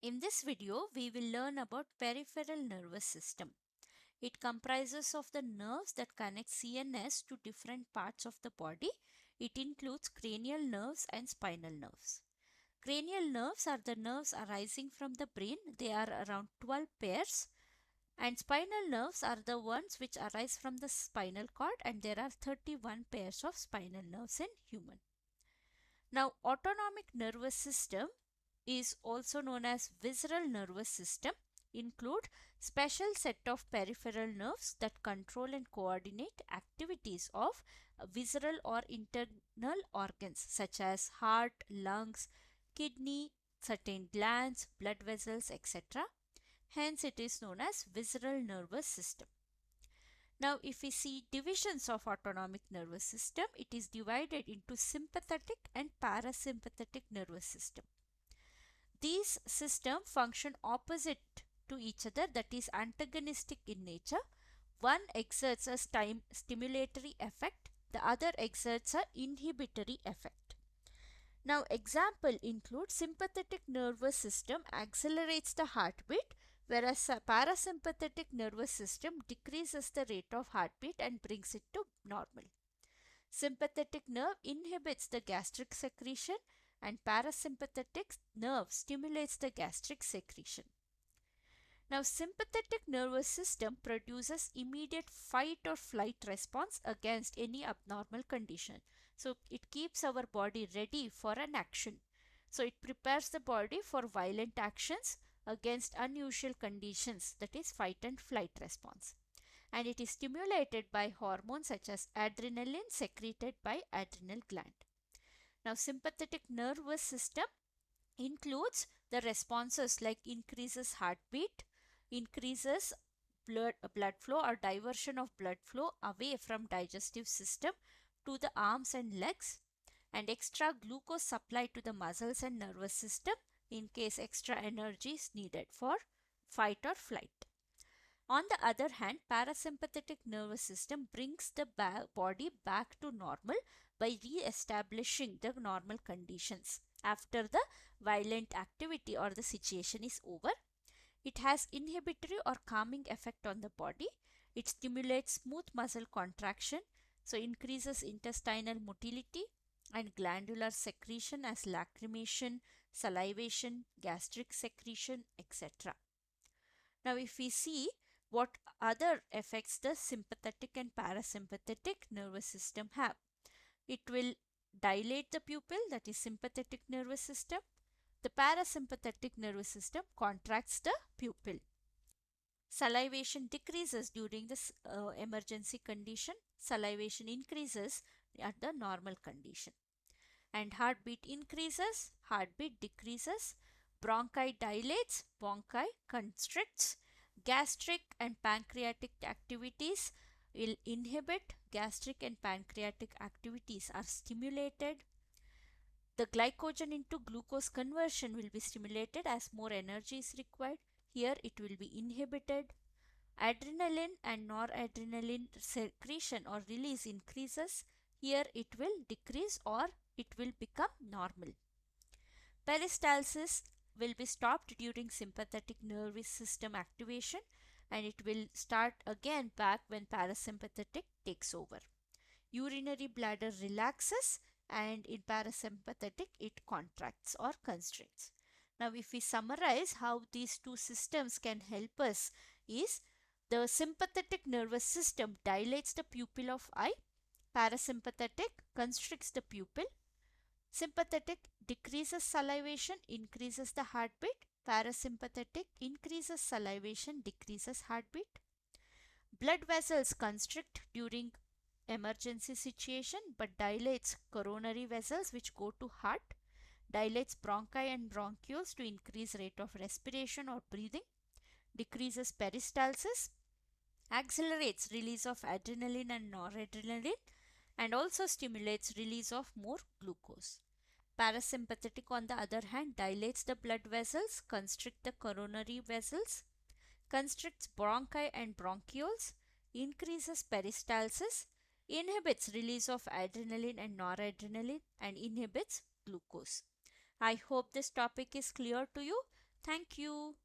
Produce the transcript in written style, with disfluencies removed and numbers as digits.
In this video, we will learn about peripheral nervous system. It comprises of the nerves that connect CNS to different parts of the body. It includes cranial nerves and spinal nerves. Cranial nerves are the nerves arising from the brain. They are around 12 pairs. And spinal nerves are the ones which arise from the spinal cord, and there are 31 pairs of spinal nerves in human. Now, autonomic nervous system is also known as visceral nervous system, include special set of peripheral nerves that control and coordinate activities of visceral or internal organs such as heart, lungs, kidney, certain glands, blood vessels, etc. Hence it is known as visceral nervous system. Now, if we see divisions of autonomic nervous system, it is divided into sympathetic and parasympathetic nervous system. These systems function opposite to each other, that is antagonistic in nature. One exerts a stimulatory effect, the other exerts a inhibitory effect. Now, example include sympathetic nervous system accelerates the heartbeat, whereas a parasympathetic nervous system decreases the rate of heartbeat and brings it to normal. Sympathetic nerve inhibits the gastric secretion and parasympathetic nerve stimulates the gastric secretion. Now, sympathetic nervous system produces immediate fight or flight response against any abnormal condition. So, it keeps our body ready for an action. So, it prepares the body for violent actions against unusual conditions, that is fight and flight response. And it is stimulated by hormones such as adrenaline secreted by adrenal gland. Now, sympathetic nervous system includes the responses like increases heartbeat, increases blood flow or diversion of blood flow away from digestive system to the arms and legs, and extra glucose supply to the muscles and nervous system in case extra energy is needed for fight or flight. On the other hand, parasympathetic nervous system brings the body back to normal by re-establishing the normal conditions after the violent activity or the situation is over. It has inhibitory or calming effect on the body. It stimulates smooth muscle contraction, so increases intestinal motility and glandular secretion as lacrimation, salivation, gastric secretion, etc. Now, if we see what other effects the sympathetic and parasympathetic nervous system have, it will dilate the pupil, that is sympathetic nervous system. The parasympathetic nervous system contracts the pupil. Salivation decreases during this emergency condition. Salivation increases at the normal condition. And heartbeat increases, heartbeat decreases. Bronchi dilates, bronchi constricts. Gastric and pancreatic activities will inhibit. Gastric and pancreatic activities are stimulated. The glycogen into glucose conversion will be stimulated as more energy is required. Here it will be inhibited. Adrenaline and noradrenaline secretion or release increases. Here it will decrease or it will become normal. Peristalsis will be stopped during sympathetic nervous system activation, and it will start again back when parasympathetic takes over. Urinary bladder relaxes, and in parasympathetic it contracts or constricts. Now, if we summarize how these two systems can help us is the sympathetic nervous system dilates the pupil of eye, parasympathetic constricts the pupil, sympathetic decreases salivation, increases the heartbeat, parasympathetic increases salivation, decreases heartbeat. Blood vessels constrict during emergency situation but dilates coronary vessels which go to heart, dilates bronchi and bronchioles to increase rate of respiration or breathing, decreases peristalsis, accelerates release of adrenaline and noradrenaline, and also stimulates release of more glucose. Parasympathetic on the other hand dilates the blood vessels, constrict the coronary vessels, constricts bronchi and bronchioles, increases peristalsis, inhibits release of adrenaline and noradrenaline, and inhibits glucose. I hope this topic is clear to you. Thank you.